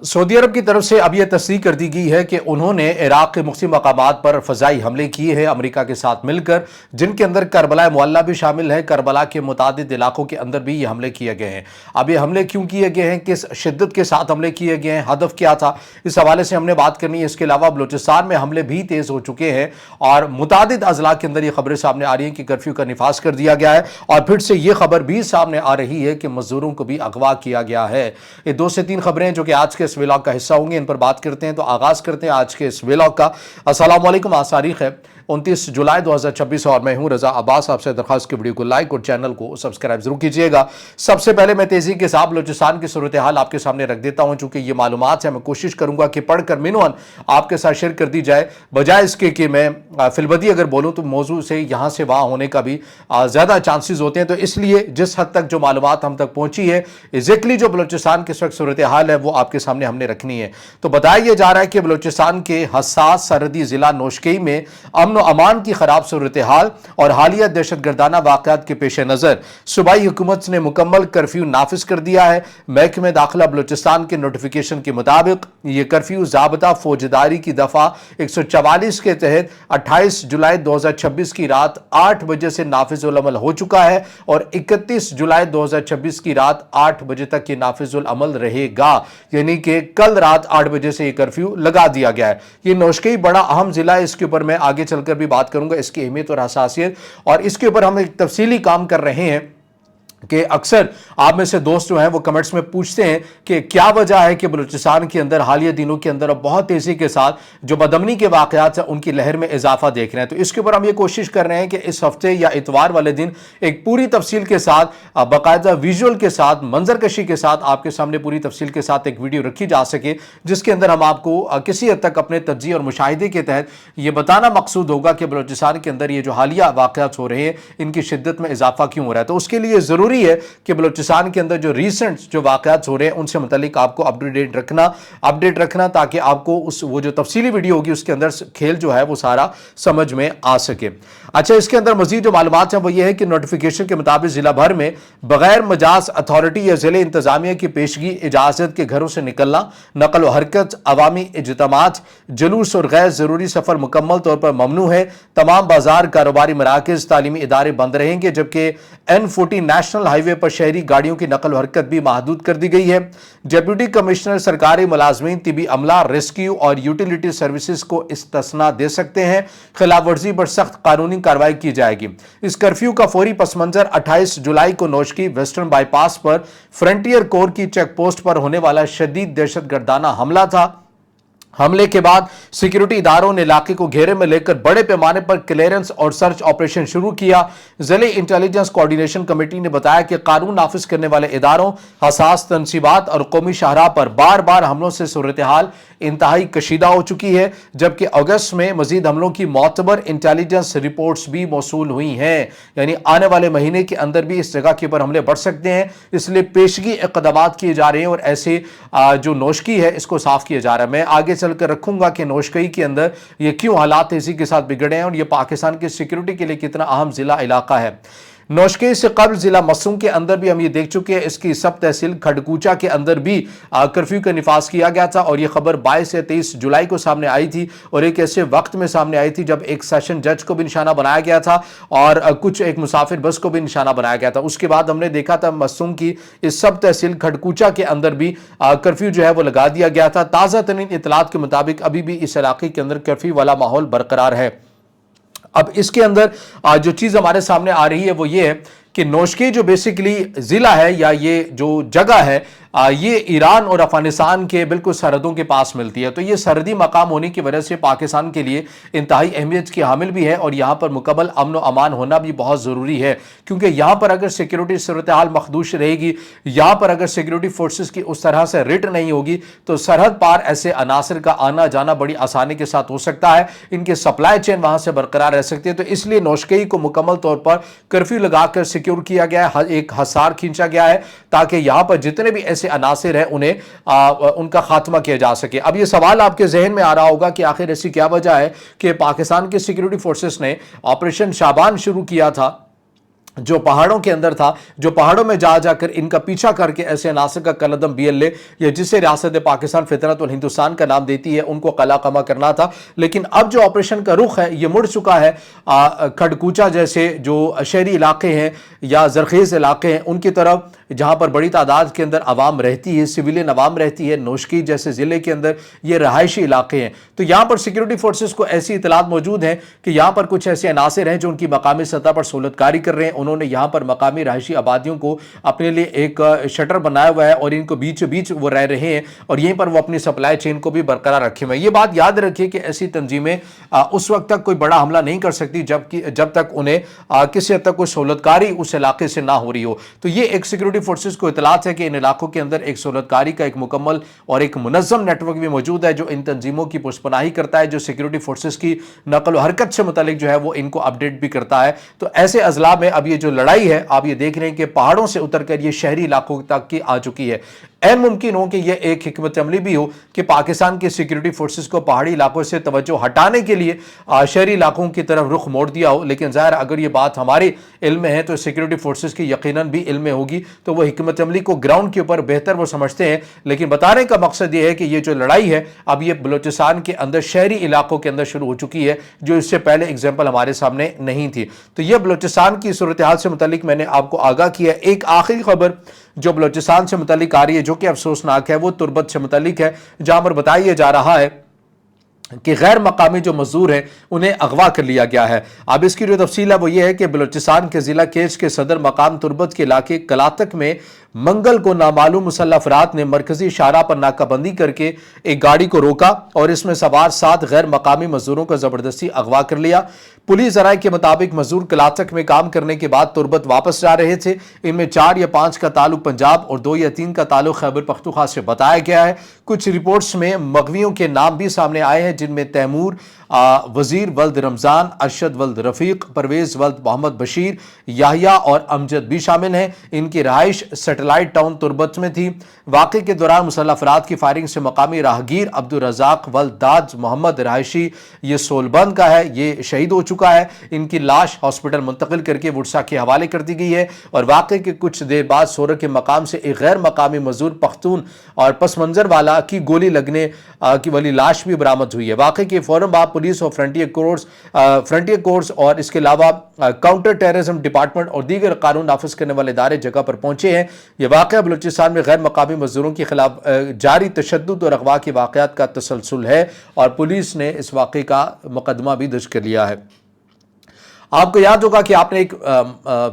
Saudi अरब की तरफ से अब यह तस्दीक कर दी गई है कि उन्होंने इराक के मुख्तलिफ मकामात पर फ़ज़ाई हमले किए हैं अमेरिका के साथ मिलकर, जिनके अंदर करबला मुअल्ला भी शामिल है। करबला के मुतादिद इलाकों के अंदर भी ये हमले किए गए हैं। अब ये हमले क्यों किए गए हैं, किस शिद्दत के साथ हमले किए गए हैं, हदफ क्या था, इस हवाले से हमने बात करनी है। इसके अलावा बलूचिस्तान में हमले भी तेज़ हो चुके हैं और मुतादिद अजला के अंदर ये खबरें सामने आ रही हैं कि कर्फ्यू का निफाज कर दिया गया है। और फिर से ये खबर भी सामने आ रही है कि मजदूरों को भी अगवा किया गया है। ये 2 से 3 खबरें जो कि आज के इस व्लॉग का हिस्सा होंगे, इन पर बात करते हैं। तो आगाज करते हैं आज के इस व्लॉग का। अस्सलाम वालेकुम। आज तारीख है 29 जुलाई 2026 और मैं हूं रजा अब्बास। आपसे दरख्वास्त की वीडियो को लाइक और चैनल को सब्सक्राइब जरूर कीजिएगा। सबसे पहले मैं तेजी के साथ बलूचिस्तान की सूरत हाल आपके सामने रख देता हूं। चूंकि ये मालूमात है, मैं कोशिश करूंगा कि पढ़कर मिनवन आपके साथ शेयर कर दी जाए, बजाय इसके कि मैं फिलबदी अगर बोलूं तो मौजू से यहां से वहां होने का भी ज्यादा चांसेस होते हैं। तो इसलिए जिस हद तक जो मालूमात हम तक पहुंची है, एग्जैक्टली जो बलूचिस्तान की इस वक्त सूरत हाल है, वो आपके सामने हमने रखनी है। तो बताया जा रहा है कि बलूचिस्तान के हसास सरहदी जिला नोशकी में अमन व अमान की खराब सूरत हाल और हालिया दहशत गर्दाना वाक़यात के पेश नज़र सूबाई हुकूमत ने मुकम्मल कर्फ्यू नाफिज कर दिया है। महकमे दाखिला बलूचिस्तान के नोटिफिकेशन के मुताबिक यह कर्फ्यू ज़ाब्ता फौजदारी की दफ़ा 144 के तहत 28 जुलाई 2026 की रात 8 बजे से नाफिजुल अमल हो चुका है और 31 जुलाई 2026 की रात 8 बजे तक ये नाफिजुल अमल रहेगा। यानी कि कल रात 8 बजे से ये कर्फ्यू लगा दिया गया है। ये नोशकी बड़ा अहम जिला है, इसके ऊपर मैं आगे चलकर भी बात करूंगा, इसकी अहमियत और हसासियत, और इसके ऊपर हम एक तफसीली काम कर रहे हैं कि अक्सर आप में से दोस्त जो हैं वो कमेंट्स में पूछते हैं कि क्या वजह है कि बलूचिस्तान के अंदर हालिया दिनों के अंदर अब बहुत तेज़ी के साथ जो बदअमनी के वाक़यात हैं उनकी लहर में इजाफा देख रहे हैं। तो इसके ऊपर हम ये कोशिश कर रहे हैं कि इस हफ्ते या इतवार वाले दिन एक पूरी तफसील के साथ, बाकायदा विजुअल के साथ, मंजरकशी के साथ आपके सामने पूरी तफसील के साथ एक वीडियो रखी जा सके, जिसके अंदर हम आपको किसी हद तक अपने तज्ज़िये और मुशाहिदे के तहत ये बताना मकसूद होगा कि बलूचिस्तान के अंदर ये जो हालिया वाक़यात हो रहे हैं इनकी शिद्दत में इजाफा क्यों हो रहा है। तो उसके लिए ज़रूरी है कि बलूचिस्तान के अंदर जो रीसेंट जो वाक़यात हो रहे हैं उनसे मुतालिक आपको अपडेट रखना ताकि आपको वो जो तफसीली वीडियो होगी उसके अंदर खेल जो है वो सारा समझ में आ सके। अच्छा, इसके अंदर मजीद जो मालूमात हैं वो ये है कि नोटिफिकेशन के मुताबिक जिला भर में बगैर मजाज अथॉरिटी या जिले इंतजामिया की पेशगी इजाजत के घरों से निकलना, नकल व हरकत, अवामी इज्तिमात, जुलूस और गैर जरूरी सफर मुकम्मल तौर पर ममनू है। तमाम बाजार, कारोबारी मराकज, तालीमी इदारे बंद रहेंगे, जबकि N40 नेशनल हाईवे पर शहरी गाड़ियों की नकल हरकत भी महदूद कर दी गई है। डिप्टी कमिश्नर, सरकारी मुलाजमीन, तिबी अमला, रेस्क्यू और यूटिलिटी सर्विसेज को इस्तिस्ना दे सकते हैं। खिलाफ वर्जी पर सख्त कानूनी कार्रवाई की जाएगी। इस कर्फ्यू का फौरी पस मंजर 28 जुलाई को नोशकी वेस्टर्न बाईपास पर फ्रंटियर कोर की चेक पोस्ट पर होने वाला शदीद दहशत गर्दाना हमला था। हमले के बाद सिक्योरिटी इदारों ने इलाके को घेरे में लेकर बड़े पैमाने पर क्लियरेंस और सर्च ऑपरेशन शुरू किया। जिले इंटेलिजेंस कोऑर्डिनेशन कमेटी ने बताया कि कानून नाफिज करने वाले इदारों, हसास तनसीबात और कौमी शाहराह पर बार बार हमलों से सूरत हाल इंतहाई कशीदा हो चुकी है, जबकि अगस्त में मजीद हमलों की मोतबर इंटेलिजेंस रिपोर्ट्स भी मौसूल हुई हैं। यानी आने वाले महीने के अंदर भी इस जगह के ऊपर हमले बढ़ सकते हैं, इसलिए पेशगी इक़दामात किए जा रहे हैं और ऐसे जो नोशकी है इसको साफ किया जा रहा है। मैं आगे चलकर रखूंगा कि नोशकी के अंदर ये क्यों हालात तेजी के साथ बिगड़े हैं और ये पाकिस्तान की सिक्योरिटी के लिए कितना अहम जिला इलाका है। नोशकी से कबल जिला मसूम के अंदर भी हम ये देख चुके हैं, इसकी सब तहसील खड़कूचा के अंदर भी कर्फ्यू का निफाज किया गया था और ये खबर 22 या 23 जुलाई को सामने आई थी और एक ऐसे वक्त में सामने आई थी जब एक सेशन जज को भी निशाना बनाया गया था और कुछ एक मुसाफिर बस को भी निशाना बनाया गया था। उसके बाद हमने देखा था मसूम की इस सब तहसील खड़कूचा के अंदर भी कर्फ्यू जो है वो लगा दिया गया था। ताज़ा तरीन इतलात के मुताबिक अभी भी इस इलाके के अंदर कर्फ्यू वाला माहौल बरकरार है। अब इसके अंदर जो चीज हमारे सामने आ रही है वो ये है कि नोशकी जो बेसिकली जिला है या ये जो जगह है ये ईरान और अफगानिस्तान के बिल्कुल सरहदों के पास मिलती है। तो ये सरहदी मकाम होने की वजह से पाकिस्तान के लिए इंतहाई अहमियत की हामिल भी है और यहाँ पर मुकम्मल अमन व अमान होना भी बहुत ज़रूरी है, क्योंकि यहाँ पर अगर सिक्योरिटी सूरत हाल मखदूश रहेगी, यहाँ पर अगर सिक्योरिटी फोर्सेस की उस तरह से रिट नहीं होगी तो सरहद पार ऐसे अनासर का आना जाना बड़ी आसानी के साथ हो सकता है, इनके सप्लाई चेन वहाँ से बरकरार रह सकती है। तो इसलिए नोशकी को मुकम्मल तौर पर कर्फ्यू लगाकर सिक्योर किया गया है, एक हसार खींचा गया है ताकि यहाँ पर जितने भी ऐसे अनासिर हैं उन्हें उनका खात्मा किया जा सके। अब ये सवाल आपके जहन में आ रहा होगा कि आखिर ऐसी क्या वजह है कि पाकिस्तान के सिक्योरिटी फोर्सेस ने ऑपरेशन शाबान शुरू किया था जो पहाड़ों के अंदर था, जो पहाड़ों में जा जाकर इनका पीछा करके ऐसे अनासर का कलअदम BLA या जिसे रियासत पाकिस्तान फितरत और हिंदुस्तान का नाम देती है, उनको कला कमा करना था। लेकिन अब जो ऑपरेशन का रुख है ये मुड़ चुका है। खड़कूचा जैसे जो शहरी इलाके हैं या जरखेज इलाके हैं उनकी तरफ, जहां पर बड़ी तादाद के अंदर आवाम रहती है, सिविलियन आवाम रहती है। नोशकी जैसे ज़िले के अंदर ये रहायशी इलाके हैं, तो यहाँ पर सिक्योरिटी फोर्सेस को ऐसी इतलात मौजूद हैं कि यहाँ पर कुछ ऐसे अनासर हैं जो उनकी मकामी सतह पर सहूलतकारी कर रहे हैं। उन्होंने यहाँ पर मकामी रहायशी आबादियों को अपने लिए एक शटर बनाया हुआ है और इनको बीच बीच वो रह रहे हैं और यहीं पर वो अपनी सप्लाई चेन को भी बरकरार रखे हुए हैं। ये बात याद रखिए कि ऐसी तंजीमें उस वक्त तक कोई बड़ा हमला नहीं कर सकती जब तक उन्हें किसी हद तक कोई सहूलतकारी उस इलाके से ना हो रही हो। तो ये एक सिक्योरिटी फोर्सेस को इतलात है कि इन इलाकों के अंदर एक सहूलतकारी का एक मुकम्मल और एक मुनज़्ज़म नेटवर्क भी मौजूद है जो इन तंजीमों की पुष्पनाही करता है, जो सिक्योरिटी फोर्सेस की नकल व हरकत से मुतालिक जो है वो इनको अपडेट भी करता है। तो ऐसे अजला में अब ये जो लड़ाई है, आप ये देख रहे हैं कि पहाड़ों से उतरकर ये शहरी इलाकों तक की आ चुकी है। ऐन मुमकिन हो कि यह एक हिकमत अमली भी हो कि पाकिस्तान की सिक्योरिटी फोर्सेस को पहाड़ी इलाकों से तवज्जो हटाने के लिए शहरी इलाकों की तरफ रुख मोड़ दिया हो। लेकिन ज़ाहिर अगर ये बात हमारे इल्म में है तो सिक्योरिटी फोर्सेस की यकीनन भी इल्म में होगी, तो वो हिकमत अमली को ग्राउंड के ऊपर बेहतर वो समझते हैं। लेकिन बताने का मकसद ये है कि ये जो लड़ाई है अब ये बलूचिस्तान के अंदर शहरी इलाकों के अंदर शुरू हो चुकी है, जो इससे पहले एग्जाम्पल हमारे सामने नहीं थी। तो ये बलूचिस्तान की सूरत हाल से मुतालिक मैंने आपको आगाह किया। एक आखिरी खबर जो बलूचिस्तान से मुतालिक आ रही है, जो कि अफसोसनाक है, वो तुर्बत से मुतालिक है, जहां पर बताया जा रहा है कि गैर मकामी जो मजदूर हैं उन्हें अगवा कर लिया गया है। अब इसकी जो तफसील है वो ये है कि बलूचिस्तान के ज़िला केच के सदर मकाम तुर्बत के इलाके कलातक में मंगल को नामालूम मुसल्लह अफराद ने मरकजी शाहराह पर नाकाबंदी करके एक गाड़ी को रोका और इसमें सवार 7 गैर मकामी मजदूरों को ज़बरदस्ती अगवा कर लिया। पुलिस ज़राए के मुताबिक मजदूर कलातक में काम करने के बाद तुर्बत वापस जा रहे थे। इनमें 4 या 5 का ताल्लुक पंजाब और 2 या 3 का ताल्लुक खैबर पख्तूनख्वा से बताया गया है। कुछ रिपोर्ट्स में मगवियों के नाम भी सामने आए हैं, जिनमें तैमूर वजीर वल्द रमज़ान, अरशद वल्द रफ़ीक, परवेज़ वल्द मोहम्मद बशीर, याहिया और अमजद भी शामिल हैं। इनकी रहाइश सेटेलाइट टाउन तुर्बत में थी। वाक़े के दौरान मुसल्लह अफराद की फायरिंग से मकामी राहगीर अब्दुल रज़ाक वल्द दाज मोहम्मद रहायशी ये सोलबंद का है, ये शहीद हो चुका है। इनकी लाश हॉस्पिटल मुंतकिल करके वुड्सा के हवाले कर दी गई है और वाक़े के कुछ देर बाद सोर के मकाम से एक गैर मकामी मजदूर पख्तून और पस मंजर वाला की गोली लगने की वाली लाश भी बरामद हुई है। वाक़े के फौरन बाद पुलिस और फ्रंटियर कोर्स और इसके अलावा काउंटर टेररिज्म डिपार्टमेंट और दीगर कानून नाफिज करने वाले इदारे जगह पर पहुंचे हैं। यह वाक़या बलूचिस्तान में गैर मकामी मजदूरों के खिलाफ जारी तशद्दुद और अगवा के वाक़यात का तसलसल है और पुलिस ने इस वाक़े का मुकदमा भी दर्ज कर लिया है। आपको याद होगा कि आपने एक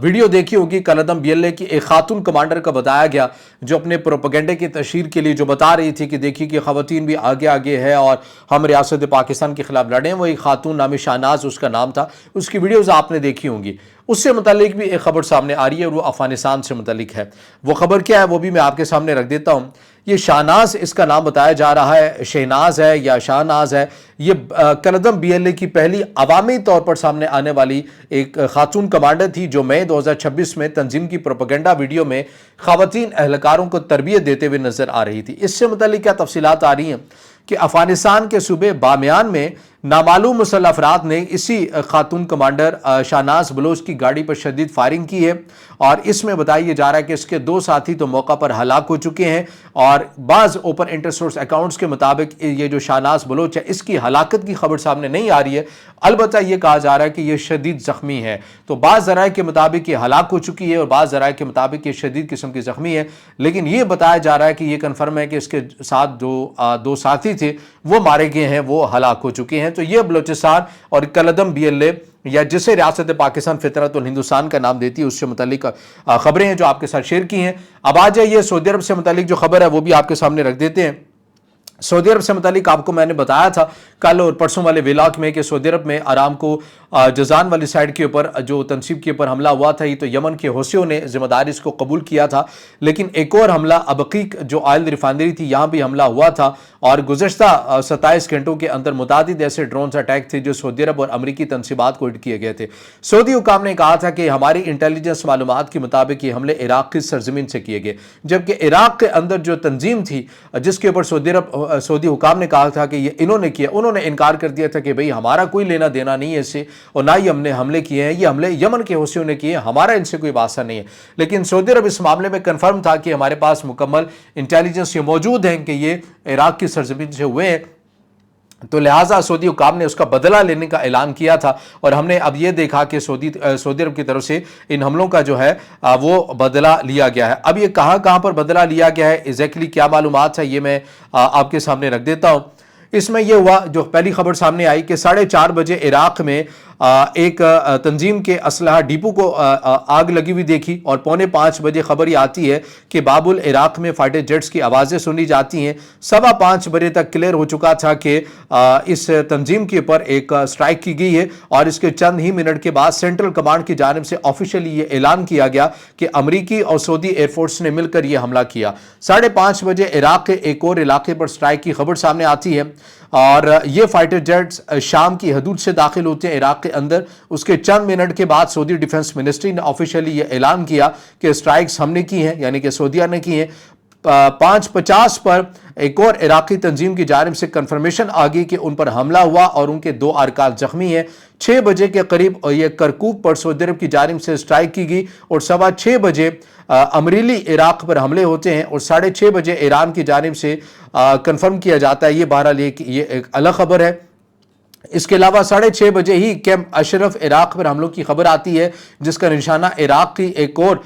वीडियो देखी होगी कलअदम BLA की एक खातून कमांडर का बताया गया, जो अपने प्रोपेगेंडे की तशहीर के लिए जो बता रही थी कि देखिए कि ख़वातीन भी आगे आगे है और हम रियासत पाकिस्तान के खिलाफ लड़ें। वो एक खातून नामी शाहनाज उसका नाम था, उसकी वीडियोज़ आपने देखी होंगी। उससे मुतालिक भी एक खबर सामने आ रही है और वो अफगानिस्तान से मुतालिक है। वो खबर क्या है वो भी मैं आपके सामने रख देता हूँ। ये शाहनाज इसका नाम बताया जा रहा है, शहनाज है या शाहनाज है। ये कलअदम BLA की पहली अवामी तौर पर सामने आने वाली एक खातून कमांडर थी, जो मई 2026 में तंजीम की प्रोपेगेंडा वीडियो में ख़वातीन एहलकारों को तरबियत देते हुए नजर आ रही थी। इससे मुतालिक क्या तफसीलात आ रही हैं कि अफगानिस्तान के सूबे बामियान में नामालूम मुसल्लह अफराद ने इसी खातून कमांडर शाहनाज बलोच की गाड़ी पर शदीद फायरिंग की है और इसमें बताया जा रहा है कि इसके 2 साथी तो मौका पर हलाक हो चुके हैं और बाज़ ओपन इंटरसोर्स अकाउंट्स के मुताबिक ये जो शाहनाज बलोच है इसकी हलाकत की खबर सामने नहीं आ रही है। अलबत्ता ये कहा जा रहा है कि ये शदीद ज़ख्मी है। तो बाज़ ज़राए के मुताबिक ये हलाक हो चुकी है और बाज़ ज़राए के मुताबिक ये शदीद किस्म की ज़ख्मी है। लेकिन ये बताया जा रहा है कि ये कन्फर्म है कि इसके साथ दो साथी थे वो मारे गए हैं, वो हलाक हो चुके हैं। तो ये बलूचिस्तान और कलअदम BLA या जिसे रियासत पाकिस्तान फितरत और हिंदुस्तान का नाम देती है उससे मुतालिक खबरें हैं जो आपके साथ शेयर की हैं। अब आ जाइए सऊदी अरब से मुतालिक जो खबर है वो भी आपके सामने रख देते हैं। सऊदी अरब से मुतालिक आपको मैंने बताया था कल और परसों वाले व्लॉग में कि सऊदी अरब में आरामको जजान वाली साइड के ऊपर जो तनसीब के ऊपर हमला हुआ था, ये तो यमन के हौसियों ने जिम्मेदारी इसको कबूल किया था। लेकिन एक और हमला अबकीक जो ऑयल रिफाइनरी थी यहाँ भी हमला हुआ था और गुज़श्ता 27 घंटों के अंदर मुतादिद ऐसे ड्रोन्स अटैक थे जो सऊदी अरब और अमरीकी तनसीबात को हिट किए गए थे। सऊदी हुकाम ने कहा था कि हमारी इंटेलिजेंस मालूमात के मुताबिक ये हमले इराक की सरजमीन से किए गए, जबकि इराक के अंदर जो तंजीम थी जिसके ऊपर सऊदी अरब सऊदी हुकाम ने कहा था कि ये इन्होंने किया, उन्होंने इनकार कर दिया था कि भाई हमारा कोई लेना देना नहीं है इससे, और ना ही हमने हमले किए हैं, ये हमले यमन के हौसियों ने किए, हमारा इनसे कोई वास्ता नहीं है। लेकिन सऊदी अरब इस मामले में कन्फर्म था कि हमारे पास मुकम्मल इंटेलिजेंस ये मौजूद है कि ये इराक की सरजमीन से हुए हैं, तो लिहाजा सऊदी हुकाम ने उसका बदला लेने का ऐलान किया था। और हमने अब ये देखा कि सऊदी अरब की तरफ से इन हमलों का जो है वो बदला लिया गया है। अब ये कहाँ कहाँ पर बदला लिया गया है, एग्जैक्टली क्या मालूमात है, ये मैं आपके सामने रख देता हूँ। इसमें यह हुआ, जो पहली खबर सामने आई कि 4:30 बजे इराक में एक तंजीम के असलहा डिपो को आग लगी हुई देखी, और 4:45 बजे खबर ये आती है कि बाबुल इराक में फाइटर जेट्स की आवाज़ें सुनी जाती हैं। 5:15 बजे तक क्लियर हो चुका था कि इस तंजीम के ऊपर एक स्ट्राइक की गई है, और इसके चंद ही मिनट के बाद सेंट्रल कमांड की जानिब से ऑफिशियली ये ऐलान किया गया कि अमरीकी और सऊदी एयरफोर्स ने मिलकर यह हमला किया। 5:30 बजे इराक के एक और इलाके पर स्ट्राइक की खबर सामने आती है, और ये फाइटर जेट्स शाम की हदूद से दाखिल होते हैं इराक के अंदर। उसके चंद मिनट के बाद सऊदी डिफेंस मिनिस्ट्री ने ऑफिशियली ये ऐलान किया कि स्ट्राइक्स हमने की हैं, यानी कि सऊदीया ने की हैं। 5:50 पर एक और इराकी तंजीम की जानिब से कंफर्मेशन आ गई कि उन पर हमला हुआ और उनके 2 अरकान जख्मी हैं। 6 बजे के करीब ये करकूक पर सऊदी अरब की जानिब से स्ट्राइक की गई, और 6:15 बजे अमरीली इराक पर हमले होते हैं, और 6:30 बजे ईरान की जानिब से कंफर्म किया जाता है। ये बहरहाल ये एक अलग खबर है। इसके अलावा 6:30 बजे ही कैंप अशरफ इराक पर हमलों की खबर आती है, जिसका निशाना इराक की एक और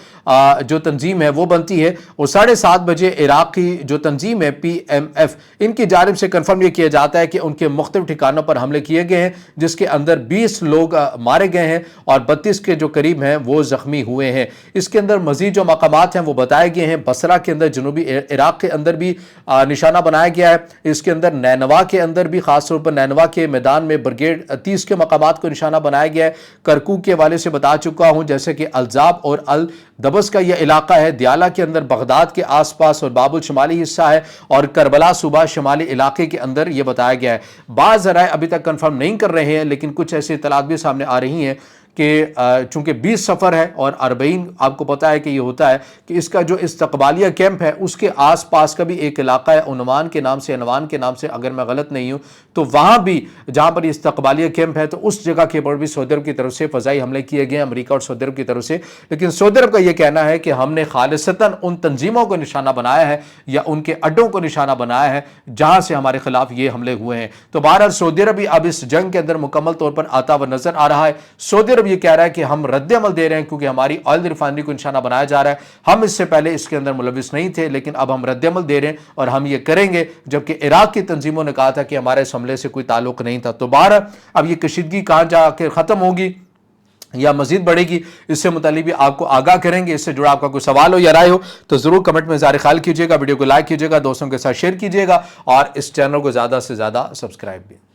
जो तंजीम है वो बनती है। और 7:30 बजे इराक की जो तंजीम है PMF, इनकी जानिब से कंफर्म ये किया जाता है कि उनके मुख्तलिफ ठिकानों पर हमले किए गए हैं, जिसके अंदर 20 लोग मारे गए हैं और 32 के जो करीब हैं वो जख्मी हुए हैं। इसके अंदर मजीद जो मकामात हैं वो बताए गए हैं। बसरा के अंदर, जनूबी इराक के अंदर भी निशाना बनाया गया है। इसके अंदर नैनवा के अंदर भी, खासतौर पर नैनवा के मैदान में ब्रिगेड 30 के मकामात को निशाना बनाया गया है। करकूक के हवाले से बता चुका हूं, जैसे कि अल्जाब और अल दबस का यह इलाका है। दियाला के अंदर बगदाद के आसपास, और बाबुल शुमाली हिस्सा है, और करबला सूबा शुमाली इलाके के अंदर यह बताया गया है। बाज़ ज़राए अभी तक कंफर्म नहीं कर रहे हैं, लेकिन कुछ ऐसी इत्तलात भी सामने आ रही हैं कि चूंकि 20 सफ़र है और 40 आपको पता है कि ये होता है कि इसका जो इस्तकबालिया कैंप है उसके आसपास का भी एक इलाका है अनवान के नाम से, अगर मैं गलत नहीं हूँ, तो वहाँ भी जहाँ पर इस्तकबालिया कैंप है, तो उस जगह के ऊपर भी सऊदी अरब की तरफ से फ़ज़ाई हमले किए गए अमेरिका और सऊदी अरब की तरफ से। लेकिन सऊदी अरब का यह कहना है कि हमने खालिसतन उन तंजीमों को निशाना बनाया है या उनके अड्डों को निशाना बनाया है जहाँ से हमारे खिलाफ ये हमले हुए हैं। तो बहरहाल सऊदी अरब भी अब इस जंग के अंदर मुकम्मल तौर पर आता हुआ नजर आ रहा है। सऊदी अरब ये कह रहा है कि हम रद्द अमल दे रहे हैं क्योंकि हमारी ऑयल रिफाइनरी को निशाना बनाया जा रहा है। हम इससे पहले इसके अंदर मुलविस नहीं थे, लेकिन अब हम रद्द अमल दे रहे हैं और हम ये करेंगे, जबकि इराक की तंजीमों ने कहा था कि हमारे इस हमले से कोई ताल्लुक नहीं था। तो बहरहाल अब ये कशीदगी कहाँ जाकर खत्म होगी या मजीद बढ़ेगी, इससे मुतालिक भी आपको आगाह करेंगे। इससे जुड़ा आपका कोई सवाल हो या राय हो तो जरूर कमेंट में ज़ाहिर ख्याल कीजिएगा, वीडियो को लाइक कीजिएगा, दोस्तों के साथ शेयर कीजिएगा और इस चैनल को ज़्यादा से ज़्यादा सब्सक्राइब भी।